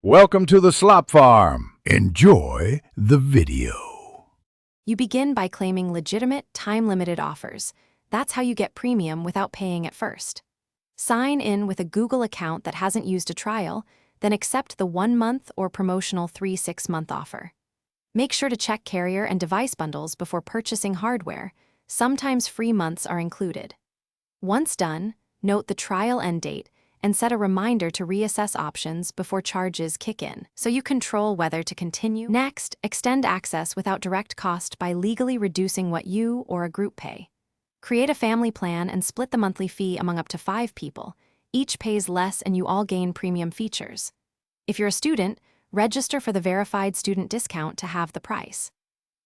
Welcome to the Slop Farm. Enjoy the video. You begin by claiming legitimate, time-limited offers. That's how you get premium without paying at first. Sign in with a Google account that hasn't used a trial, then accept the 1-month or promotional 3-6-month offer. Make sure to check carrier and device bundles before purchasing hardware. Sometimes free months are included. Once done, note the trial end date and set a reminder to reassess options before charges kick in, so you control whether to continue. Next, extend access without direct cost by legally reducing what you or a group pay. Create a family plan and split the monthly fee among up to 5 people. Each pays less and you all gain premium features. If you're a student, register for the verified student discount to halve the price.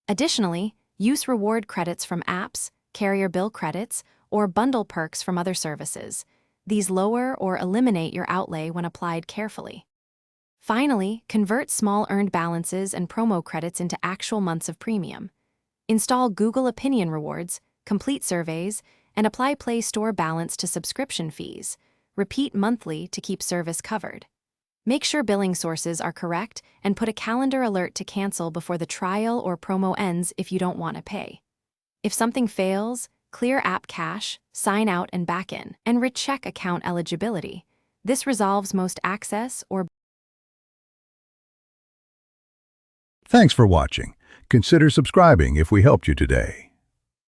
Additionally, use reward credits from apps, carrier bill credits, or bundle perks from other services. These lower or eliminate your outlay when applied carefully. Finally, convert small earned balances and promo credits into actual months of premium. Install Google Opinion Rewards, complete surveys, and apply Play Store balance to subscription fees. Repeat monthly to keep service covered. Make sure billing sources are correct and put a calendar alert to cancel before the trial or promo ends if you don't want to pay. If something fails, clear app cache, sign out and back in, and recheck account eligibility. This resolves most access or... Thanks for watching. Consider subscribing if we helped you today.